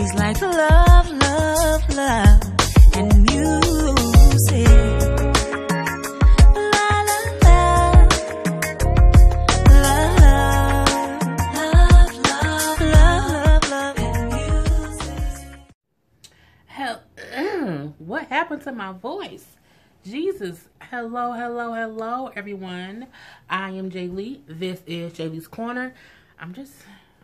He's like love, love, love, and music. La la la, love, love, love, love, love, and music. Hell, what happened to my voice? Jesus. Hello, hello, hello, everyone. I am Jay Lee. This is Jay Lee's Corner.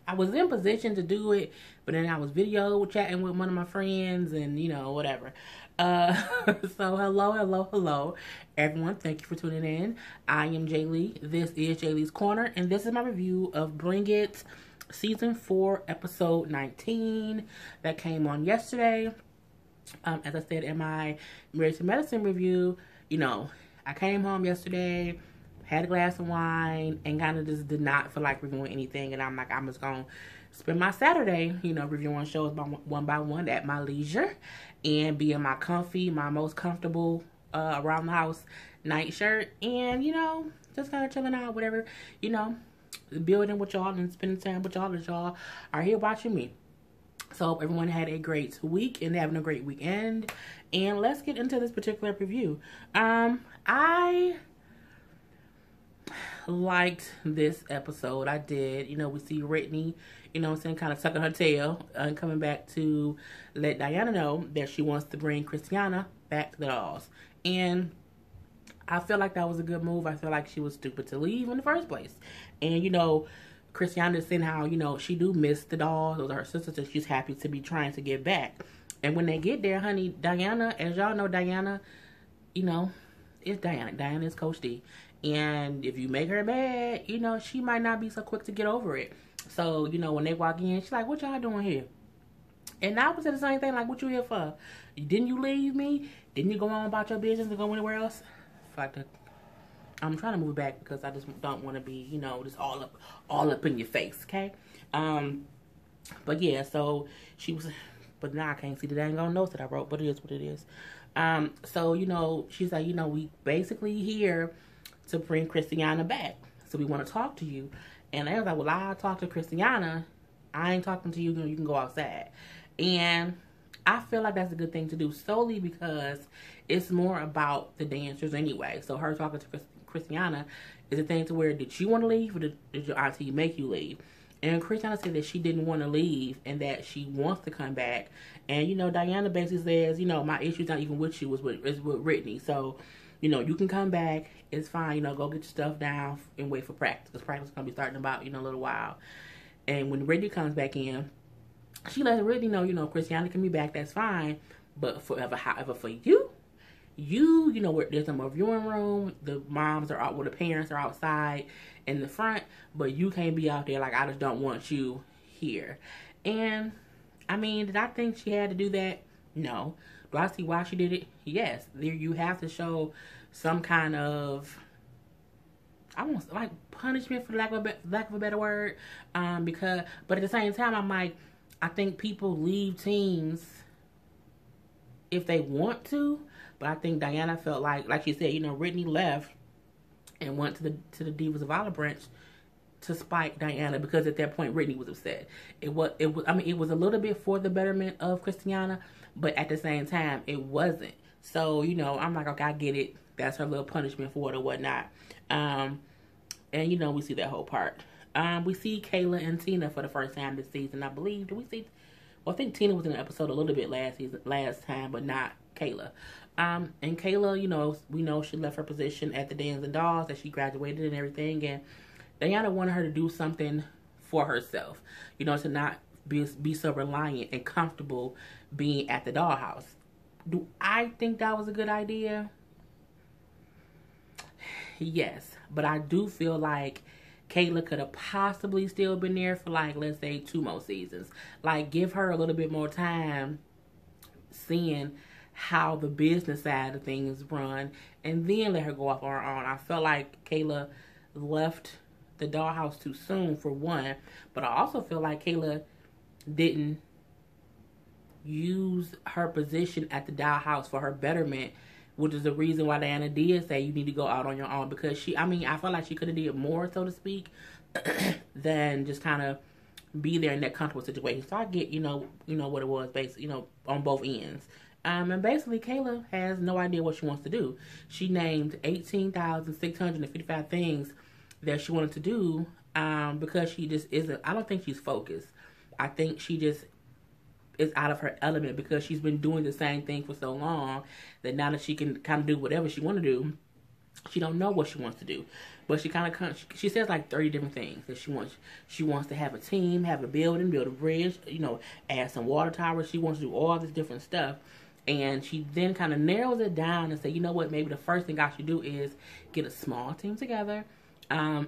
I was in position to do it, but then I was video chatting with one of my friends and, whatever. So hello, hello, hello, everyone. Thank you for tuning in. I am Jay Lee. This is Jay Lee's Corner, and this is my review of Bring It Season 4, Episode 19 that came on yesterday. As I said in my Married to Medicine review, I came home yesterday, had a glass of wine, and kind of just did not feel like reviewing anything. And I'm like, I'm just going to spend my Saturday, reviewing shows one by one at my leisure and be in my most comfortable around the house night shirt. And, just kind of chilling out, whatever, building with y'all and spending time with y'all as y'all are here watching me. So everyone had a great week and having a great weekend. And let's get into this particular review. I liked this episode. I did. We see Brittany, kind of tucking her tail and coming back to let Diana know that she wants to bring Christiana back to the dolls. And I feel like that was a good move. I feel like she was stupid to leave in the first place. And, Christiana is saying how, she do miss the dolls. Those are her sisters, and she's happy to be trying to get back. And when they get there, honey, Diana, as y'all know, Diana, it's Diana. Diana is Coach D. And if you make her mad, she might not be so quick to get over it. So, when they walk in, she's like, what y'all doing here? And I was at the same thing, like, what you here for? Didn't you leave me? Didn't you go on about your business and go anywhere else? I'm trying to move back because I just don't want to be, just all up in your face, okay? But yeah, so she was, but now I can't see the dang on notes that I wrote, but it is what it is. So, she's like, we basically here to bring Christiana back. So we want to talk to you. And I was like, well, I'll talk to Christiana. I ain't talking to you, you can go outside. And I feel like that's a good thing to do solely because it's more about the dancers anyway. So her talking to Christiana is a thing to where, did you want to leave or did your auntie make you leave? And Christiana said that she didn't want to leave and that she wants to come back. And, Diana basically says, my issue's not even with you, it's with Brittany. So, you can come back. It's fine. Go get your stuff down and wait for practice. Because practice is going to be starting about, a little while. And when Brittany comes back in, she lets Brittany know, Christiana can be back. That's fine. But however, for you, where there's no viewing room. The moms are out, the parents are outside in the front. But you can't be out there. Like, I just don't want you here. And, did I think she had to do that? No. Do I see why she did it? Yes. There, you have to show some kind of, punishment, for lack of a better word. But at the same time, I'm like, I think people leave teams if they want to. But I think Diana felt like she said, Brittany left and went to the Divas of Olive Branch to spite Diana because at that point Brittany was upset. It was a little bit for the betterment of Christiana, but at the same time it wasn't. So, I'm like, okay, I get it. That's her little punishment for it or whatnot. And we see that whole part. We see Kayla and Tina for the first time this season, I believe. I think Tina was in the episode a little bit last time, but not Kayla. And Kayla, we know she left her position at the Dance and Dolls, that she graduated and everything, and Diana wanted her to do something for herself, to not be so reliant and comfortable being at the dollhouse. Do I think that was a good idea? Yes, but I do feel like Kayla could have possibly still been there for, let's say 2 more seasons. Give her a little bit more time seeing how the business side of things run, and then let her go off on her own. I felt like Kayla left the dollhouse too soon, for one, but I also feel like Kayla didn't use her position at the dollhouse for her betterment, which is the reason why Diana did say you need to go out on your own, because I felt like she could have did more, so to speak, than just kind of be there in that comfortable situation. So I get, what it was based, on both ends. And basically, Kayla has no idea what she wants to do. She named 18,655 things that she wanted to do because she just isn't, I don't think she's focused. I think she just is out of her element because she's been doing the same thing for so long that now that she can kind of do whatever she want to do, she don't know what she wants to do. But she says like 30 different things that she wants. She wants to have a team, have a building, build a bridge, add some water towers. She wants to do all this different stuff. And she then kind of narrows it down and say, you know what, maybe the first thing I should do is get a small team together, and,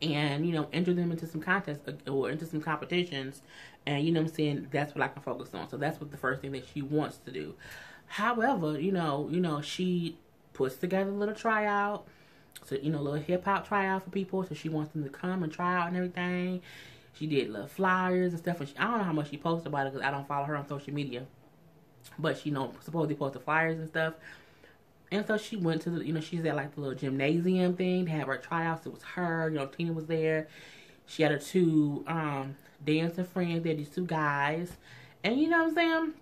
enter them into some contests or into some competitions. And, that's what I can focus on. So that's what the first thing that she wants to do. However, she puts together a little tryout. So, a little hip-hop tryout for people. So she wants them to come and try out and everything. She did little flyers and stuff. And I don't know how much she posts about it because I don't follow her on social media. But she supposedly posted flyers and stuff. And so she went to the, she's at like the little gymnasium thing to have her tryouts. It was her, Tina was there. She had her two dancing friends. They had these two guys. And you know what I'm saying?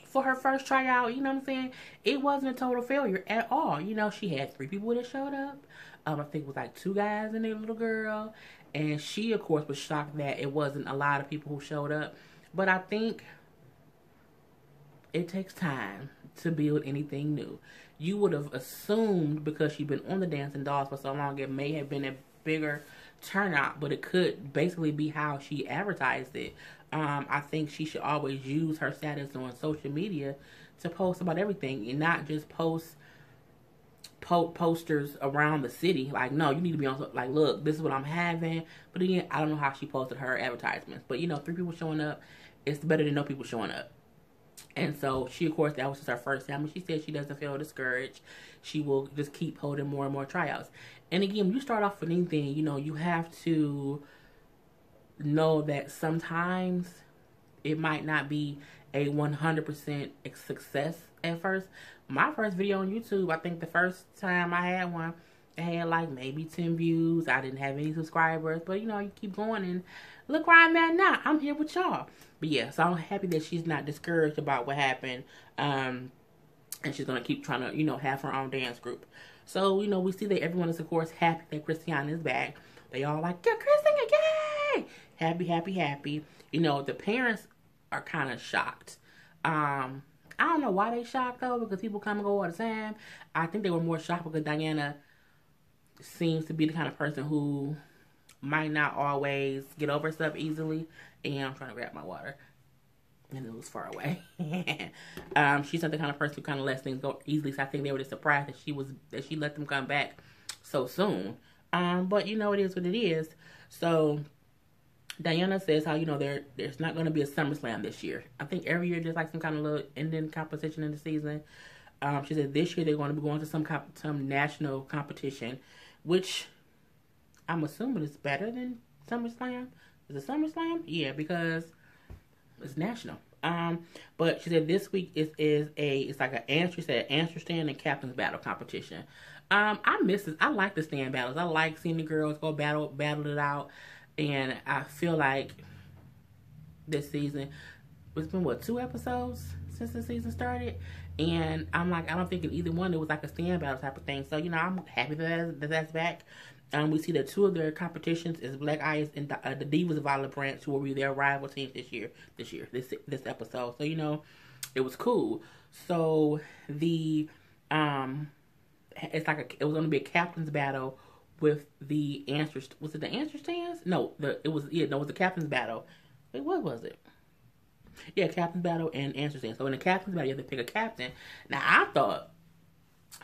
For her first tryout, it wasn't a total failure at all. She had 3 people that showed up. I think it was like 2 guys and a little girl. And she, of course, was shocked that it wasn't a lot of people who showed up. But I think it takes time to build anything new. You would have assumed because she'd been on the Dancing Dolls for so long, it may have been a bigger turnout, but it could basically be how she advertised it. I think she should always use her status on social media to post about everything and not just post posters around the city. Like, no, you need to be on, like, look, this is what I'm having. But again, I don't know how she posted her advertisements. But, 3 people showing up, it's better than no people showing up. And so she, of course, that was just her first time. And she said she doesn't feel discouraged. She will just keep holding more and more tryouts. And again, when you start off with anything, you have to know that sometimes it might not be a 100% success at first. My first video on YouTube, I think the first time I had one, it had like maybe 10 views. I didn't have any subscribers, but you keep going and look where I'm at now. I'm here with y'all. But yeah, so I'm happy that she's not discouraged about what happened. And she's going to keep trying to, have her own dance group. So, we see that everyone is, of course, happy that Christiana is back. They all like, yeah, Christiana, yay! Happy, happy, happy. The parents are kind of shocked. I don't know why they shocked, though, because people come and go all the time. I think they were more shocked because Diana seems to be the kind of person who might not always get over stuff easily. And I'm trying to grab my water. And it was far away. She's not the kind of person who kind of lets things go easily. So I think they were just surprised that she let them come back so soon. But it is what it is. So Diana says how, there's not going to be a SummerSlam this year. I think every year there's like some kind of little ending competition in the season. She said this year they're going to be going to some national competition, which I'm assuming is better than SummerSlam. Is it SummerSlam? Yeah, because it's national. But she said this week it's like an answer stand and captain's battle competition. I miss this. I like the stand battles. I like seeing the girls go battle it out. And I feel like this season, it's been 2 episodes since the season started. And I'm like, I don't think in either one it was like a stand battle type of thing. So, I'm happy that that's back. We see that 2 of their competitions is Black Ice and the Divas of Olive Branch, who will be their rival teams this episode. So, it was cool. So, it was going to be a captain's battle with the answers. Was it the answer stands? No, it was the captain's battle. Wait, what was it? Yeah, captain's battle and answer stands. So in the captain's battle, you have to pick a captain. Now I thought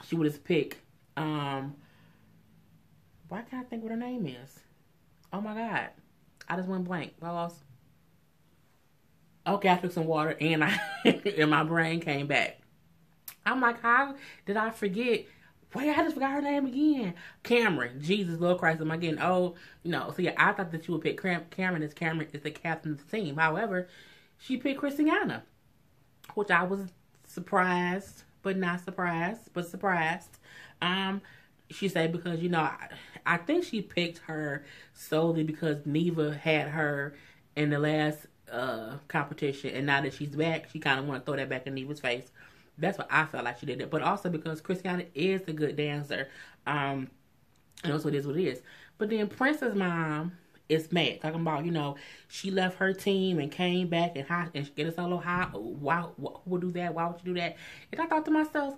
she would just pick. Why can't I think what her name is? Oh my god, I just went blank. I lost. Okay, I took some water and and my brain came back. I'm like, how did I forget? Wait, I just forgot her name again. Cameron. Jesus, Lord Christ, am I getting old? No. So yeah, I thought that you would pick Cameron as the captain of the team. However, she picked Christiana, which I was surprised, but not surprised, but surprised. She said because, I think she picked her solely because Neva had her in the last competition, and now that she's back, she kind of want to throw that back in Neva's face. That's what I felt like she did it, but also because Christiana is a good dancer, and also it is what it is. But then Princess mom is mad, talking about, she left her team and came back and get a solo high. Why? Who would do that? Why would you do that? And I thought to myself,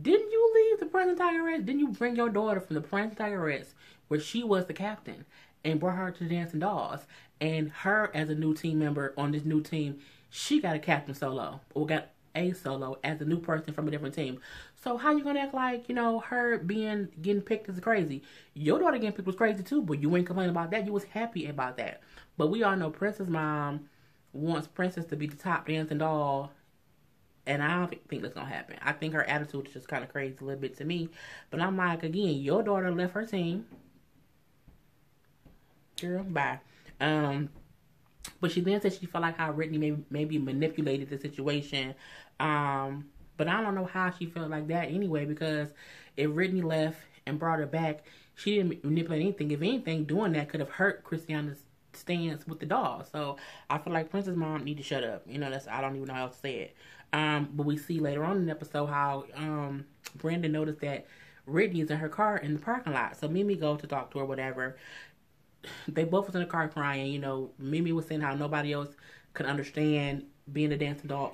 didn't you leave the Prince and Tigerettes? Didn't you bring your daughter from the Prince and Tigerettes, where she was the captain, and brought her to the Dancing Dolls? And her, as a new team member on this new team, she got a captain solo, or got a solo as a new person from a different team. So how you gonna act like, her getting picked is crazy? Your daughter getting picked was crazy too, but you ain't complaining about that. You was happy about that. But we all know Princess mom wants Princess to be the top dancing doll, and I don't think that's gonna happen. I think her attitude is just kind of crazy a little bit to me. But I'm like, again, your daughter left her team. Girl, bye. But she then said she felt like how Whitney maybe manipulated the situation. But I don't know how she felt like that anyway, because if Whitney left and brought her back, she didn't manipulate anything. If anything, doing that could have hurt Christiana's stance with the doll. So I feel like Princess mom need to shut up. I don't even know how to say it. But we see later on in the episode how Brandon noticed that Whitney is in her car in the parking lot. So Mimi goes to talk to her, whatever. They both was in the car crying. Mimi was saying how nobody else could understand being a dancing doll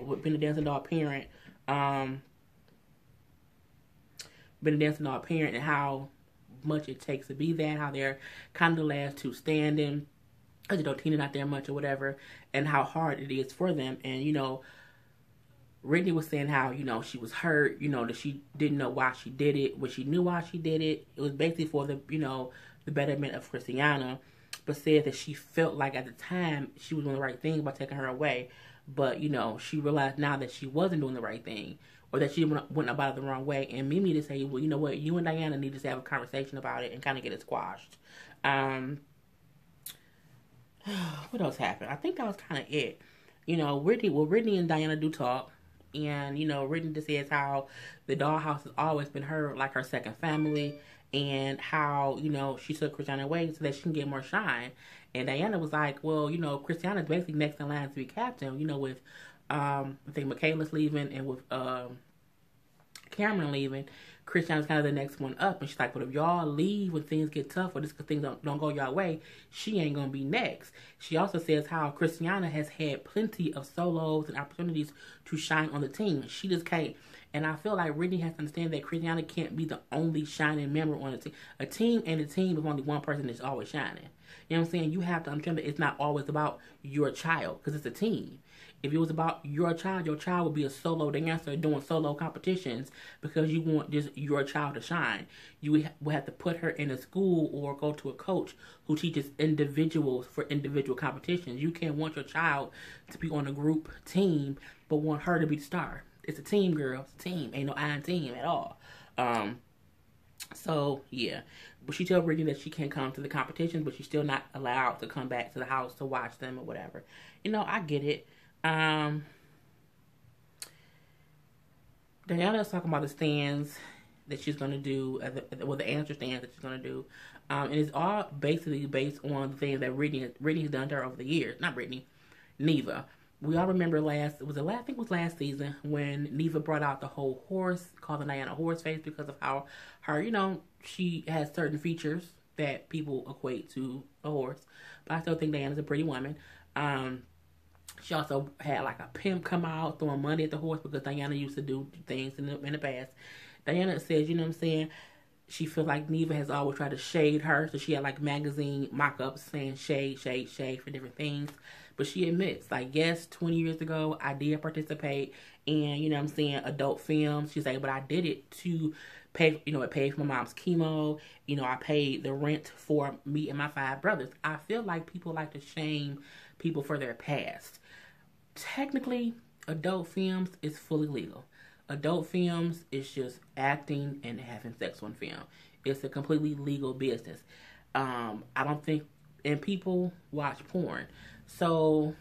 parent. Being a dancing doll parent, and how much it takes to be that. How they're kind of the last two standing, because Tina's not there much or whatever, and how hard it is for them. And Whitney was saying how, she was hurt, that she didn't know why she did it. When she knew why she did it, it was basically for the, the betterment of Christiana, but said that she felt like at the time she was doing the right thing by taking her away. But, she realized now that she wasn't doing the right thing, or that she went about it the wrong way. And Mimi to say, well, you know what, you and Diana need to have a conversation about it and kind of get it squashed. What else happened? I think that was kind of it. Whitney and Diana do talk. And, Whitney just says how the dollhouse has always been her second family. And how, she took Christiana away so that she can get more shine. And Diana was like, well, Christiana's basically next in line to be captain, with, I think Michaela's leaving, and with Cameron leaving, Christiana's kind of the next one up. And she's like, but if y'all leave when things get tough, or just because things don't go your way, she ain't going to be next. She also says how Christiana has had plenty of solos and opportunities to shine on the team. She just can't. And I feel like Whitney has to understand that Christiana can't be the only shining member on a team. A team and a team of only one person is always shining. You know what I'm saying? You have to understand that it's not always about your child, because it's a team. If it was about your child would be a solo dancer doing solo competitions because you want just your child to shine. You would have to put her in a school or go to a coach who teaches individuals for individual competitions. You can't want your child to be on a group team, but want her to be the star. It's a team, girl. It's a team. Ain't no I in team at all. So, yeah. But she told Brittany that she can't come to the competition, but she's still not allowed to come back to the house to watch them or whatever. I get it. Diana's talking about the stands that she's going to do, the answer stands that she's going to do. And it's all basically based on the things that Brittany has done to her over the years. Not Brittany, Neva. We all remember I think it was last season when Neva brought out the whole horse, calling Diana horse face because of how her, she has certain features that people equate to a horse. But I still think Diana's a pretty woman. She also had a pimp come out throwing money at the horse because Diana used to do things in the past. Diana says, you know what I'm saying, she feels like Neva has always tried to shade her. So she had magazine mock-ups saying shade for different things. But she admits, yes, 20 years ago, I did participate in, adult films. She's like, but I did it to pay, it paid for my mom's chemo. I paid the rent for me and my 5 brothers. I feel like people like to shame people for their past. Technically, adult films is fully legal. Adult films is just acting and having sex on film. It's a completely legal business. I don't think, and people watch porn. So,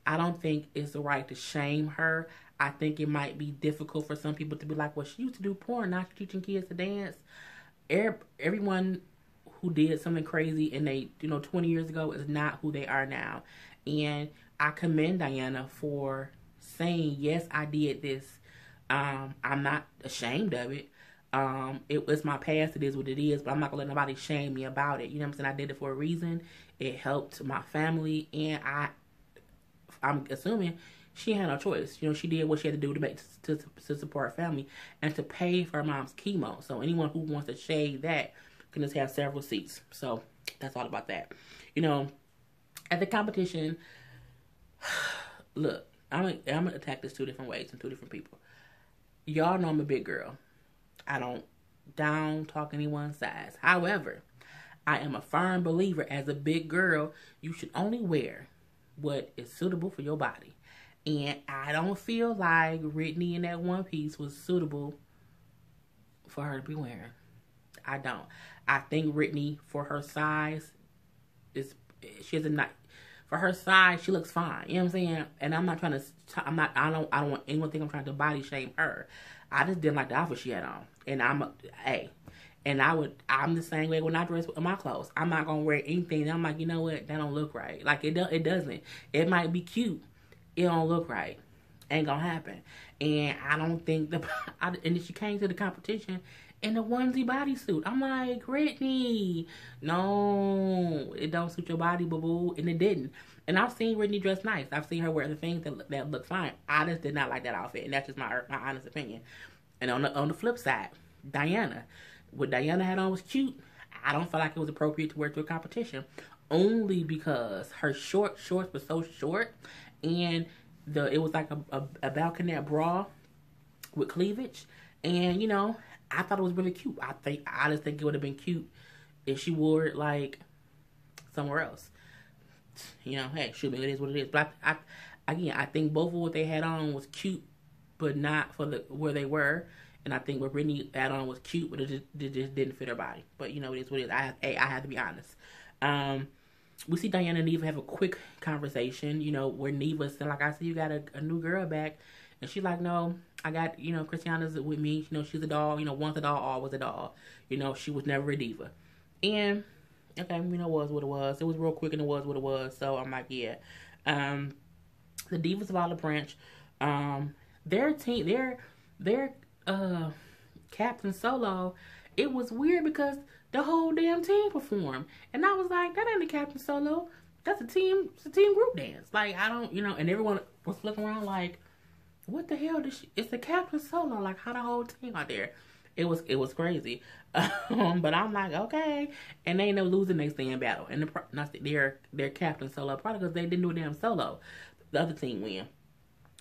I don't think it's the right to shame her. I think it might be difficult for some people to be like, well, she used to do porn, now she's teaching kids to dance. everyone who did something crazy and they, 20 years ago is not who they are now. And I commend Diana for saying, yes, I did this. I'm not ashamed of it. It was my past. It is what it is, but I'm not gonna let nobody shame me about it. You know what I'm saying? I did it for a reason. It helped my family, and I'm assuming she had no choice. She did what she had to do to support her family and to pay for her mom's chemo. So anyone who wants to shade that can just have several seats. So that's all about that. At the competition, look, I'm gonna attack this two different ways and two different people. Y'all know I'm a big girl. I don't down talk anyone's size. However, I am a firm believer as a big girl, you should only wear what is suitable for your body. And I don't feel like Whitney in that one piece was suitable for her to be wearing. I don't. I think Whitney, for her size, for her size, she looks fine. You know what I'm saying? And I'm not trying to, I don't want anyone to think I'm trying to body shame her. I just didn't like the outfit she had on. And I'm the same way when I dress with my clothes. I'm not going to wear anything. I'm like, you know what? That don't look right. Like, it doesn't. It might be cute. It don't look right. Ain't going to happen. And I don't think and then she came to the competition in the onesie bodysuit. I'm like, Whitney, no, it don't suit your body, boo-boo. And it didn't. And I've seen Whitney dress nice. I've seen her wear the things that look fine. I just did not like that outfit. And that's just my honest opinion. And on the flip side, Diana. What Diana had on was cute. I don't feel like it was appropriate to wear to a competition. Only because her shorts were so short. And it was like a balconette bra with cleavage. And, I thought it was really cute. I just think it would have been cute if she wore it like somewhere else. Hey, shoot me, it is what it is. But I think both of what they had on was cute, but not for where they were. And I think what Brittany had on was cute, but it just didn't fit her body. But it is what it is. I have to be honest. We see Diana and Neva have a quick conversation. Where Neva said, like I said, you got a new girl back. And she's like, no, I got, Christiana's with me. She's a doll. Once a doll, always a doll. She was never a diva. And, okay, it was what it was. It was real quick and it was what it was. So I'm like, yeah. The Divas of Olive Branch, their team, their Captain Solo, it was weird because the whole damn team performed. And I was like, that ain't the Captain Solo. That's a team group dance. Like, I don't, and everyone was looking around like, what the hell it's the Captain Solo, like how the whole team out there. It was crazy. But I'm like, okay. And they ended up losing next day in battle. And their Captain Solo, probably because they didn't do a damn solo. The other team win.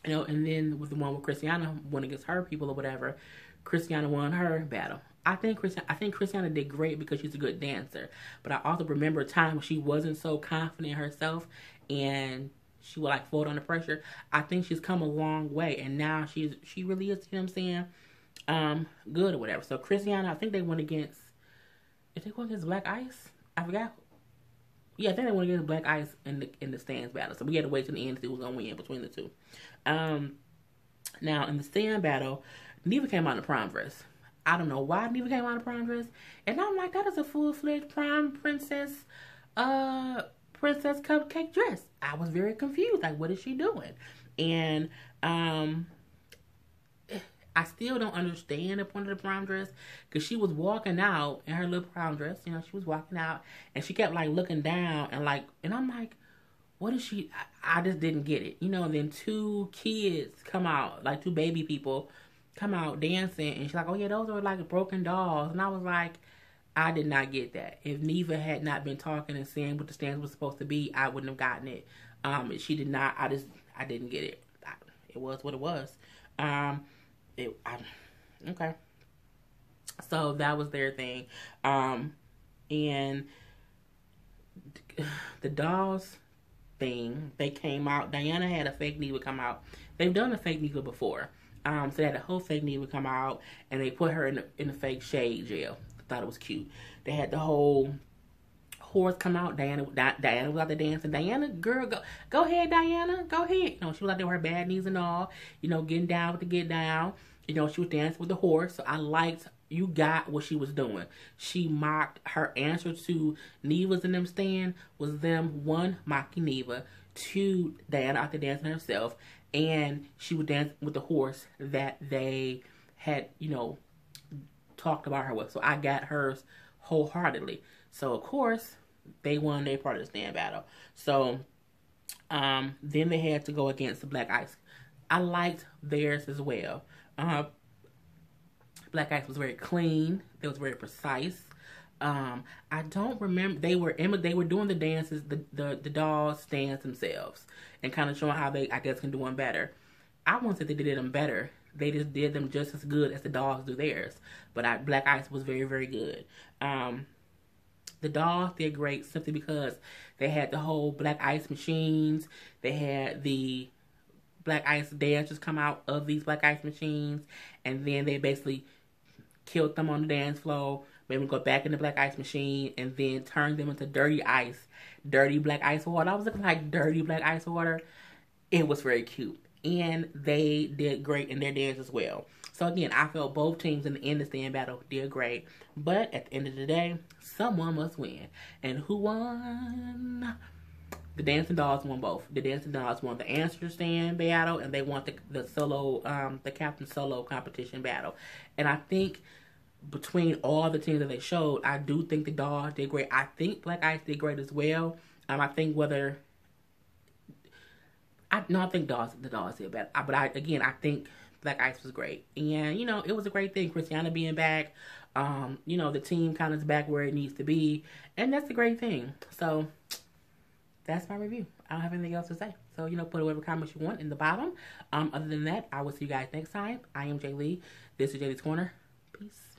And then with the one with Christiana won against her people or whatever, Christiana won her battle. I think Christiana did great because she's a good dancer. But I also remember a time when she wasn't so confident in herself and she would like fold under pressure. I think she's come a long way, and now she really is, good or whatever. So Christiana, I think they went against. Did they go against Black Ice? I forgot. Yeah, I think they went against Black Ice in the stands battle. So we had to wait till the end to see who was gonna win between the two. Now in the stand battle, Neva came out in a prom dress. I don't know why Neva came out in a prom dress, and I'm like, that is a full-fledged prom princess cupcake dress. I was very confused. Like, what is she doing? And I still don't understand the point of the prom dress because she was walking out in her little prom dress. She was walking out and she kept like looking down and I'm like, what is she? I just didn't get it. And then two kids come out, like two baby people come out dancing, and she's like, oh yeah, those are like broken dolls. And I was like, I did not get that. If Neva had not been talking and saying what the stands was supposed to be, I wouldn't have gotten it. She did not. I didn't get it. It was what it was. Okay. So that was their thing. And the dolls thing, they came out. Diana had a fake Neva come out. They've done a fake Neva before. So they had a whole fake Neva come out, and they put her in the fake shade jail. Thought it was cute. They had the whole horse come out. Diana was out there dancing. Diana, girl, go ahead, Diana, go ahead. She was out there with her bad knees and all. Getting down with the get down. She was dancing with the horse. So I liked you got what she was doing. She mocked her answer to Neva's and them stand was them, one, mocking Neva, two, Diana out there dancing herself, and she would dance with the horse that they had, talked about her with. So I got hers wholeheartedly. So of course they won their part of the stand battle. So then they had to go against the Black Ice. I liked theirs as well. Black Ice was very clean. It was very precise. I don't remember, they were doing the dances, the dolls dance themselves and kind of showing how they, I guess, can do them better. I won't say they did them better. They just did them just as good as the dolls do theirs. But Black Ice was very, very good. The dolls did great simply because they had the whole Black Ice machines. They had the Black Ice dancers come out of these Black Ice machines, and then they basically killed them on the dance floor, made them go back in the Black Ice machine, and then turned them into dirty Black Ice water. I was looking like dirty Black Ice water. It was very cute, and they did great in their dance as well. So again, I felt both teams in the end of the stand battle did great, but at the end of the day, someone must win. And who won? The Dancing Dolls won both. The Dancing Dolls won the answer stand battle, and they won the solo, the captain solo competition battle. And I think between all the teams that they showed, I do think the dolls did great. I think Black Ice did great as well. I think the dolls did better. But I think Black Ice was great. And, it was a great thing. Christiana being back. The team kind of is back where it needs to be. And that's a great thing. So that's my review. I don't have anything else to say. So, put whatever comments you want in the bottom. Other than that, I will see you guys next time. I am Jay Lee. This is Jaylee's Corner. Peace.